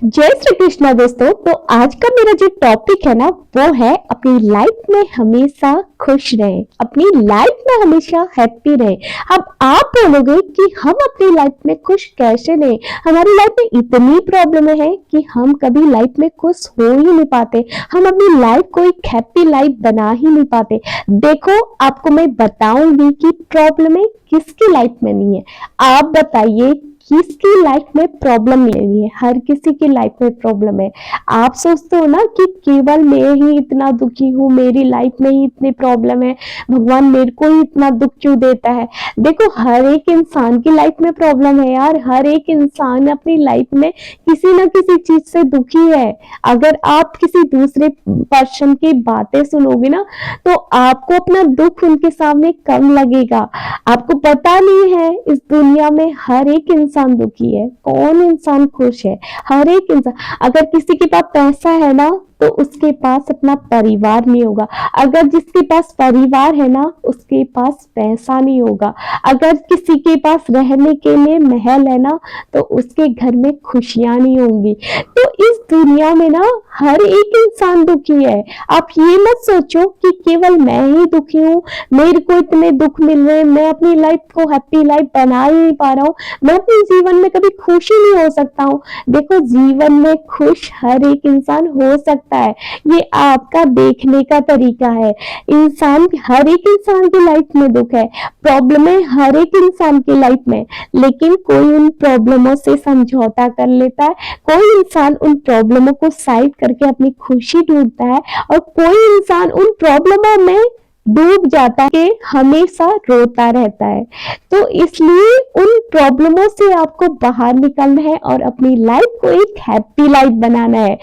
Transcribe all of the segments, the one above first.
जय श्री कृष्णा दोस्तों। तो आज का मेरा जो टॉपिक है ना वो है अपनी लाइफ में हमेशा खुश रहे, अपनी लाइफ में हमेशा हैप्पी रहे। अब आप बोलोगे कि हम अपनी लाइफ में खुश कैसे रहे, हमारी लाइफ में इतनी प्रॉब्लम है कि हम कभी लाइफ में खुश हो ही नहीं पाते, हम अपनी लाइफ को एक हैप्पी लाइफ बना ही नहीं पाते। देखो आपको मैं बताऊंगी कि प्रॉब्लम किसकी लाइफ में नहीं है। आप बताइए किसकी लाइफ में प्रॉब्लम नहीं है? हर किसी की लाइफ में प्रॉब्लम है। आप सोचते हो ना कि केवल मैं ही इतना दुखी हूँ, मेरी लाइफ में ही इतनी प्रॉब्लम है, भगवान मेरे को ही इतना दुख क्यों देता है। देखो हर एक इंसान की लाइफ में प्रॉब्लम है यार, हर एक इंसान अपनी लाइफ में किसी ना किसी चीज से दुखी है। अगर आप किसी दूसरे पर्सन की बातें सुनोगे ना तो आपको अपना दुख उनके सामने कम लगेगा। आपको पता नहीं है इस दुनिया में हर एक इंसान दुखी है, कौन इंसान खुश है? हर एक इंसान। अगर किसी के पास पैसा है ना तो उसके पास अपना परिवार नहीं होगा, अगर जिसके पास परिवार है ना उसके पास पैसा नहीं होगा, अगर किसी के पास रहने के लिए महल है ना तो उसके घर में खुशियां नहीं होंगी। तो इस दुनिया में ना हर एक इंसान दुखी है। आप ये मत सोचो कि केवल मैं ही दुखी हूँ, मेरे को इतने दुख मिल रहे हैं, मैं अपनी लाइफ को हैप्पी लाइफ बना ही नहीं पा रहा हूँ, मैं अपने जीवन में कभी खुश ही नहीं हो सकता हूँ। देखो जीवन में खुश हर एक इंसान हो सकता है, ये आपका देखने का तरीका है। इंसान हर एक इंसान की लाइफ में दुख है, प्रॉब्लम है हर एक इंसान की लाइफ में, लेकिन कोई उन प्रॉब्लमों से समझौता कर लेता है, कोई इंसान उन प्रॉब्लमों को साइड करके अपनी खुशी ढूंढता है और कोई इंसान उन प्रॉब्लमों में डूब जाता है, हमेशा रोता रहता है। तो इसलिए उन प्रॉब्लमों से आपको बाहर निकलना है और अपनी लाइफ को एक हैप्पी लाइफ बनाना है।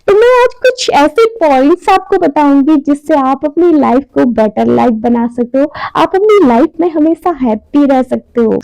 तो मैं आज कुछ ऐसे पॉइंट्स आपको बताऊंगी जिससे आप अपनी लाइफ को बेटर लाइफ बना सकते हो, आप अपनी लाइफ में हमेशा हैप्पी रह सकते हो।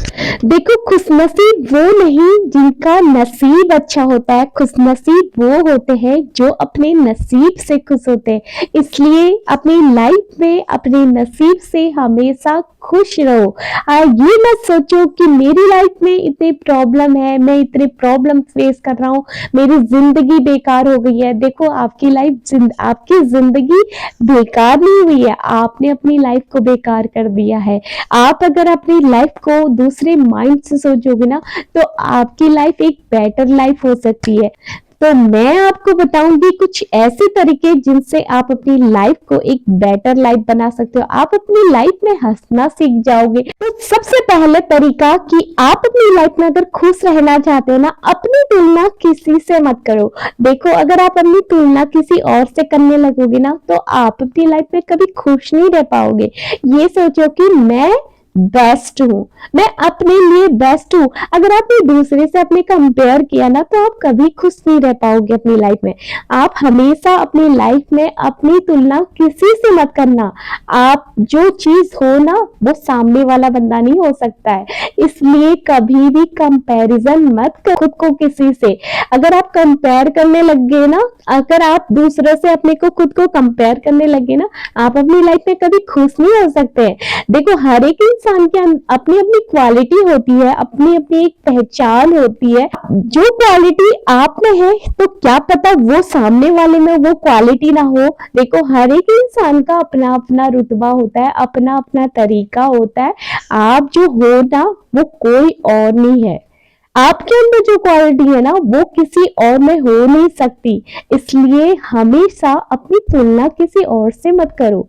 देखो खुशनसीब वो नहीं जिनका नसीब अच्छा होता है, खुशनसीब वो होते हैं जो अपने नसीब से खुश होते हैं। इसलिए अपनी लाइफ में अपने नसीब से हमेशा खुश रहो। ये मत सोचो कि मेरी लाइफ में इतनी प्रॉब्लम है, मैं इतने प्रॉब्लम फेस कर रहा हूँ, मेरी जिंदगी बेकार हो गई है। देखो आपकी जिंदगी बेकार नहीं हुई है, आपने अपनी लाइफ को बेकार कर दिया है। आप अगर अपनी लाइफ को दूसरे माइंड से सोचोगे ना तो आपकी लाइफ एक बेटर लाइफ हो सकती है। तो मैं आपको बताऊंगी कुछ ऐसे तरीके जिनसे आप अपनी लाइफ को एक बेटर लाइफ बना सकते हो, आप अपनी लाइफ में हंसना सीख जाओगे। तो सबसे पहले तरीका कि आप अपनी लाइफ में अगर खुश रहना चाहते हो ना, अपनी तुलना किसी से मत करो। देखो अगर आप अपनी तुलना किसी और से करने लगोगे ना तो आप अपनी लाइफ में कभी खुश नहीं रह पाओगे। ये सोचो कि मैं बेस्ट हूँ, मैं अपने लिए बेस्ट हूँ। अगर आपने दूसरे से अपने कंपेयर किया ना तो आप कभी खुश नहीं रह पाओगे अपनी लाइफ में। आप हमेशा अपनी लाइफ में अपनी तुलना किसी से मत करना। आप जो चीज हो ना वो सामने वाला बंदा नहीं हो सकता है, इसलिए कभी भी कंपैरिजन मत कर खुद को किसी से। अगर आप कंपेयर करने लग गए ना, अगर आप दूसरे से अपने को खुद को कंपेयर करने लगे ना, आप अपनी लाइफ में कभी खुश नहीं हो सकते। देखो हर एक इंसान की अपनी अपनी क्वालिटी होती है, अपनी अपनी एक पहचान होती है। जो क्वालिटी आप में है तो क्या पता वो सामने वाले में वो क्वालिटी ना हो। देखो हर एक इंसान का अपना अपना रुतबा होता है, अपना अपना तरीका होता है। आप जो हो ना वो कोई और नहीं है, आपके अंदर जो क्वालिटी है ना वो किसी और में हो नहीं सकती। इसलिए हमेशा अपनी तुलना किसी और से मत करो।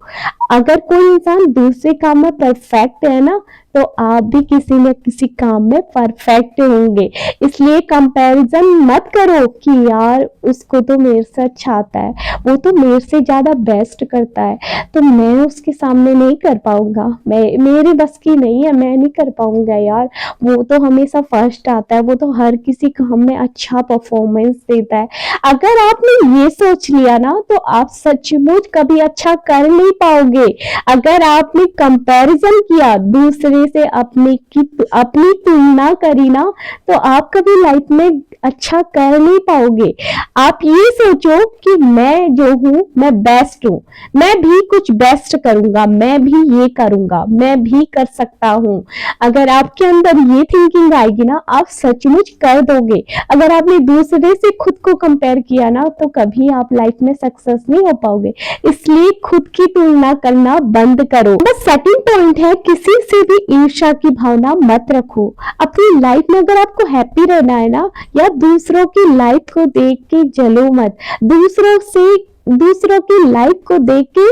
अगर कोई इंसान दूसरे काम में परफेक्ट है ना तो आप भी किसी न किसी काम में परफेक्ट होंगे। इसलिए कंपैरिजन मत करो कि यार उसको तो मेरे से अच्छा आता है, वो तो मेरे से ज्यादा बेस्ट करता है, तो मैं उसके सामने नहीं कर पाऊंगा, मेरे बस की नहीं है, मैं नहीं कर पाऊंगा यार, वो तो हमेशा फर्स्ट आता है, वो तो हर किसी काम में अच्छा परफॉर्मेंस देता है। अगर आपने ये सोच लिया ना तो आप सचमुच कभी अच्छा कर नहीं पाओगे। अगर आपने कंपैरिजन किया दूसरे से अपनी तुलना करी ना तो आप कभी लाइफ में अच्छा कर नहीं पाओगे। आप ये सोचो कि मैं जो हूं मैं बेस्ट हूं, मैं भी कुछ बेस्ट करूंगा, मैं भी ये करूंगा, मैं भी कर सकता हूं। अगर आपके अंदर ये थिंकिंग आएगी ना, आप सचमुच कर दोगे। अगर आपने दूसरे से खुद को कंपेयर किया ना, तो कभी आप लाइफ में सक्सेस नहीं हो पाओगे। इसलिए खुद की तुलना करना बंद करो। बस सेकंड पॉइंट है, किसी से भी ईर्ष्या की भावना मत रखो। अपनी लाइफ में अगर आपको हैप्पी रहना है ना, या दूसरों की लाइफ को देख के जलो मत, दूसरों की लाइफ को देख के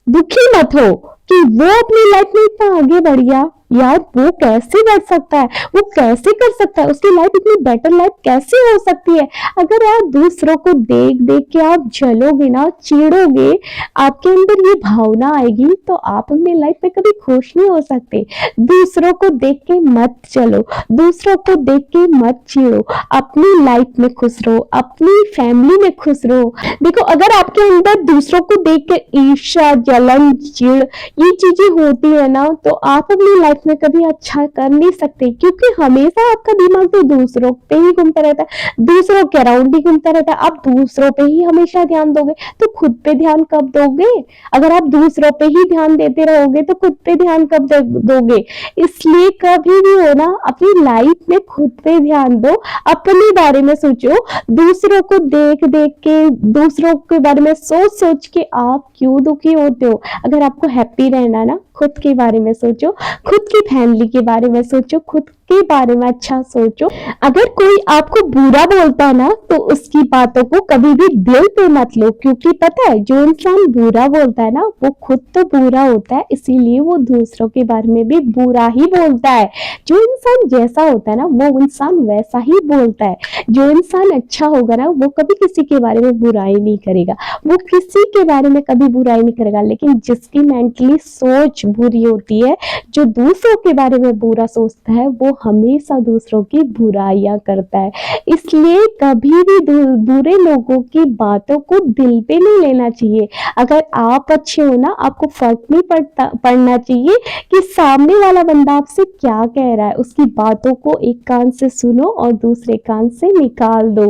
दुखी मत हो कि वो अपनी लाइफ में इतना आगे बढ़ गया, यार वो कैसे बढ़ सकता है, वो कैसे कर सकता है, उसकी लाइफ इतनी बेटर लाइफ कैसे हो सकती है। अगर आप दूसरों को देख देख के आप जलोगे ना, चिढ़ोगे, आपके अंदर ये भावना आएगी, तो आप अपनी लाइफ में कभी खुश नहीं हो सकते। दूसरों को देख के मत चलो, दूसरों को देख के मत चिढ़ो, अपनी लाइफ में खुश रहो, अपनी फैमिली में खुश रहो। देखो, अगर आपके अंदर दूसरों को देख के ईर्ष्या, जलन, चिढ़ ये चीजें होती है ना, तो आप अपनी लाइफ में कभी अच्छा कर नहीं सकते, क्योंकि हमेशा आपका दिमाग तो दूसरों पे ही घूमता रहता है, दूसरों के अराउंड ही घूमता रहता है। आप दूसरों पे ही हमेशा ध्यान दोगे तो खुद पे ध्यान कब दोगे? अगर आप दूसरों पे ही ध्यान देते रहोगे तो खुद पे ध्यान कब दोगे? इसलिए कभी भी हो ना, अपनी लाइफ में खुद पे ध्यान दो, अपने बारे में सोचो। दूसरों को देख देख के, दूसरों के बारे में सोच सोच के आप क्यों दुखी होते हो? अगर आपको हैप्पी रहना ना, खुद के बारे में सोचो, खुद की फैमिली के बारे में सोचो, खुद के बारे में अच्छा सोचो। अगर कोई आपको बुरा बोलता है ना, तो उसकी बातों को कभी भी दिल पे मत लो, क्योंकि पता है जो इंसान बुरा बोलता है ना, वो खुद तो बुरा होता है, इसीलिए वो दूसरों के बारे में भी बुरा ही बोलता है। जो इंसान जैसा होता है ना, वो इंसान वैसा ही बोलता है। जो इंसान अच्छा होगा ना, वो कभी किसी के बारे में बुराई नहीं करेगा, वो किसी के बारे में कभी बुराई नहीं करेगा। लेकिन जिसकी मेंटली सोच बुरी होती है, जो दूसरों के बारे में बुरा सोचता है, वो हमेशा दूसरों की बुराइयां करता है। इसलिए कभी भी बुरे लोगों की बातों को दिल पे नहीं लेना चाहिए। अगर आप अच्छे हो ना, आपको फर्क नहीं पड़ना चाहिए कि सामने वाला बंदा आपसे क्या कह रहा है। उसकी बातों को एक कान से सुनो और दूसरे कान से निकाल दो।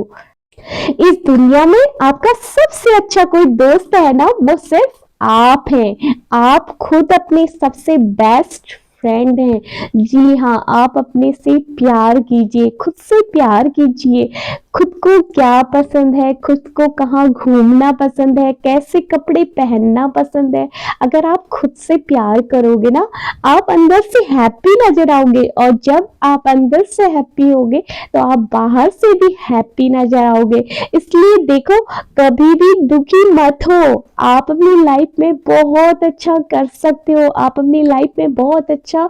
इस दुनिया में आपका सबसे अच्छा कोई दोस्त है ना, वो सिर्फ आप हैं। आप खुद अपने सबसे बेस्ट फ्रेंड हैं। जी हाँ, आप अपने से प्यार कीजिए, खुद से प्यार कीजिए। खुद को क्या पसंद है, खुद को कहाँ घूमना पसंद है, कैसे कपड़े पहनना पसंद है, अगर आप खुद से प्यार करोगे ना, आप अंदर से हैप्पी नजर आओगे। और जब आप अंदर से हैप्पी होगे तो आप बाहर से भी हैप्पी नजर आओगे। इसलिए देखो, कभी भी दुखी मत हो। आप अपनी लाइफ में बहुत अच्छा कर सकते हो, आप अपनी लाइफ में बहुत अच्छा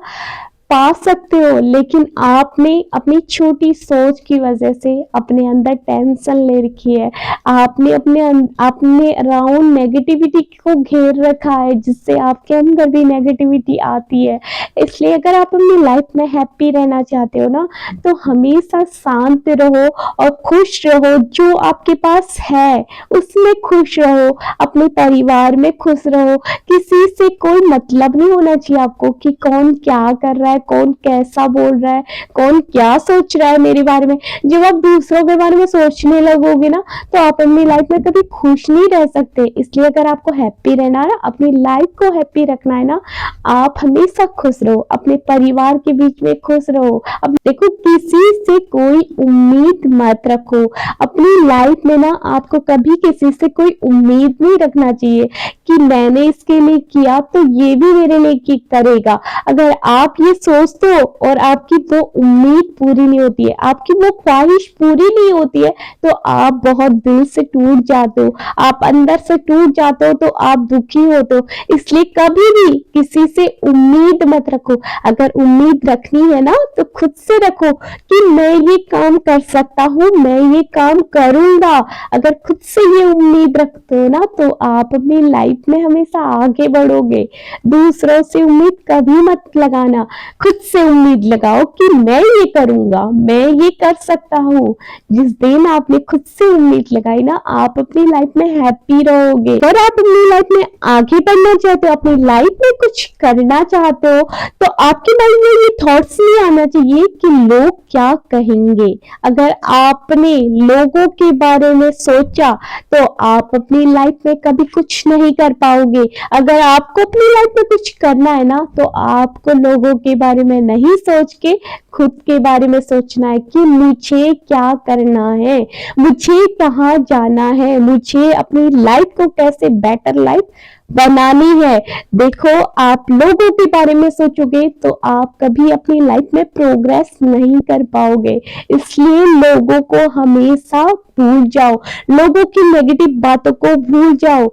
पा सकते हो, लेकिन आपने अपनी छोटी सोच की वजह से अपने अंदर टेंशन ले रखी है। आपने अपने अराउंड नेगेटिविटी को घेर रखा है, जिससे आपके अंदर भी नेगेटिविटी आती है। इसलिए अगर आप अपनी लाइफ में हैप्पी रहना चाहते हो ना, तो हमेशा शांत रहो और खुश रहो। जो आपके पास है उसमें खुश रहो, अपने परिवार में खुश रहो। किसी से कोई मतलब नहीं होना चाहिए आपको कि कौन क्या कर रहा है, कौन कैसा बोल रहा है, कौन क्या सोच रहा है मेरे बारे में। जब आप दूसरों के बारे में सोचने लगोगे ना, तो आप अपनी लाइफ में कभी खुश नहीं रह सकते। इसलिए अगर आपको हैप्पी रहना है ना, अपनी लाइफ को हैप्पी रखना है ना, आप हमेशा खुश रहो, अपने परिवार के बीच में खुश रहो। अब देखो, किसी से कोई उम्मीद मत रखो। अपनी लाइफ में ना, आपको कभी किसी से कोई उम्मीद नहीं रखना चाहिए कि मैंने इसके लिए किया तो ये भी मेरे लिए करेगा। अगर आप ये सोचते हो और आपकी वो उम्मीद पूरी नहीं होती है, आपकी वो ख्वाहिश पूरी नहीं होती है, तो आप बहुत दिल से टूट जाते हो, आप अंदर से टूट जाते हो, तो आप दुखी होते हो। इसलिए कभी भी किसी से उम्मीद मत रखो। अगर उम्मीद रखनी है ना, तो खुद से रखो कि मैं ये काम कर सकता हूँ, मैं ये काम करूंगा। अगर खुद से ये उम्मीद रखते हो ना, तो आप अपनी लाइफ लाइफ में हमेशा आगे बढ़ोगे। दूसरों से उम्मीद कभी मत लगाना, खुद से उम्मीद लगाओ कि मैं ये करूंगा, मैं ये कर सकता हूँ। जिस दिन आपने खुद से उम्मीद लगाई ना, आप अपनी लाइफ में हैप्पी रहोगे। अगर आप अपनी लाइफ में आगे बढ़ना चाहते हो, अपनी लाइफ में कुछ करना चाहते हो, तो आपके माइंड में ये थॉट्स नहीं आना चाहिए कि लोग क्या कहेंगे। अगर आपने लोगों के बारे में सोचा तो आप अपनी लाइफ में कभी कुछ नहीं कर पाओगे। अगर आपको अपनी लाइफ में कुछ करना है ना, तो आपको लोगों के बारे में नहीं सोच के खुद के बारे में सोचना है कि मुझे क्या करना है, मुझे कहाँ जाना है, मुझे अपनी लाइफ को कैसे बेटर लाइफ बनानी है। देखो, आप लोगों के बारे में सोचोगे तो आप कभी अपनी लाइफ में प्रोग्रेस नहीं कर पाओगे। इसलिए लोगों को हमेशा भूल जाओ, लोगों की नेगेटिव बातों को भूल जाओ,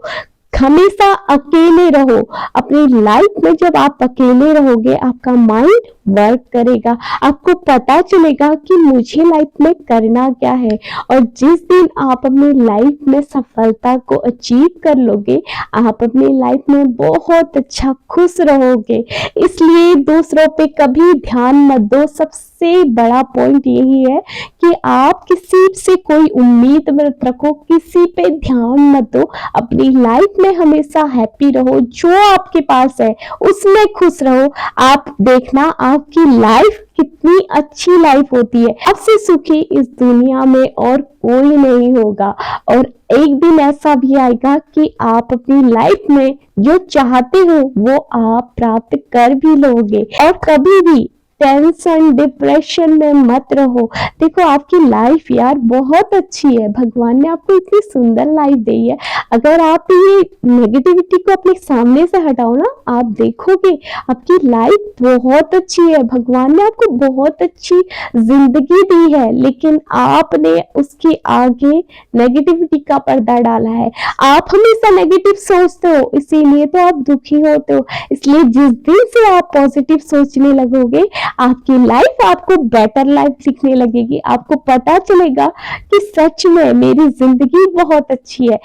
हमेशा अकेले रहो। अपनी लाइफ में जब आप अकेले रहोगे, आपका माइंड वर्क करेगा, आपको पता चलेगा कि मुझे लाइफ में करना क्या है। और जिस दिन आप अपनी लाइफ में सफलता को अचीव कर लोगे, आप अपनी लाइफ में बहुत अच्छा खुश रहोगे। इसलिए दूसरों पे कभी ध्यान मत दो। सबसे बड़ा पॉइंट यही है कि आप किसी से कोई उम्मीद मत रखो, किसी पे ध्यान मत दो। अपनी लाइफ में हमेशा हैप्पी रहो, जो आपके पास है उसमें खुश रहो। आप देखना आपकी लाइफ कितनी अच्छी लाइफ होती है। आपसे सुखी इस दुनिया में और कोई नहीं होगा। और एक दिन ऐसा भी आएगा कि आप अपनी लाइफ में जो चाहते हो वो आप प्राप्त कर भी लोगे। और कभी भी टेंशन डिप्रेशन में मत रहो। देखो, आपकी लाइफ यार बहुत अच्छी है, भगवान ने आपको इतनी सुंदर लाइफ दी है। अगर आप ये नेगेटिविटी को अपने सामने से हटाओ ना, आप देखोगे आपकी लाइफ बहुत अच्छी है। भगवान ने आपको बहुत अच्छी जिंदगी दी है, लेकिन आपने उसके आगे नेगेटिविटी का पर्दा डाला है। आप हमेशा नेगेटिव सोचते हो, इसीलिए तो आप दुखी होते हो। इसलिए जिस दिन से आप पॉजिटिव सोचने लगोगे, आपकी लाइफ आपको बेटर लाइफ दिखने लगेगी। आपको पता चलेगा कि सच में मेरी जिंदगी बहुत अच्छी है।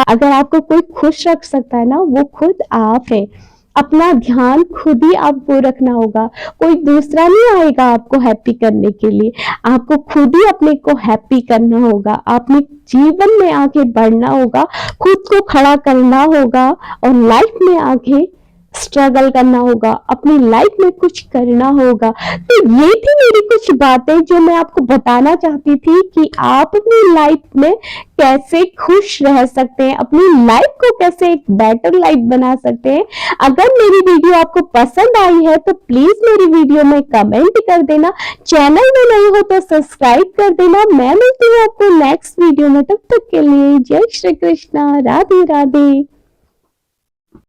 अगर आपको कोई खुश रख सकता है ना, वो खुद आप है। अपना ध्यान खुद ही आपको रखना होगा, कोई दूसरा नहीं आएगा आपको हैप्पी करने के लिए। आपको खुद ही अपने को हैप्पी करना होगा, अपने जीवन में आगे बढ़ना होगा, खुद को खड़ा करना होगा और लाइफ में आगे स्ट्रगल करना होगा, अपनी लाइफ में कुछ करना होगा। तो ये थी मेरी कुछ बातें जो मैं आपको बताना चाहती थी कि आप अपनी लाइफ में कैसे खुश रह सकते हैं, अपनी लाइफ को कैसे एक बेटर लाइफ बना सकते हैं। अगर मेरी वीडियो आपको पसंद आई है तो प्लीज मेरी वीडियो में कमेंट कर देना। चैनल में नए हो तो सब्सक्राइब कर देना। मैं मिलती हूँ आपको नेक्स्ट वीडियो में, तब तक के लिए जय श्री कृष्णा, राधे राधे।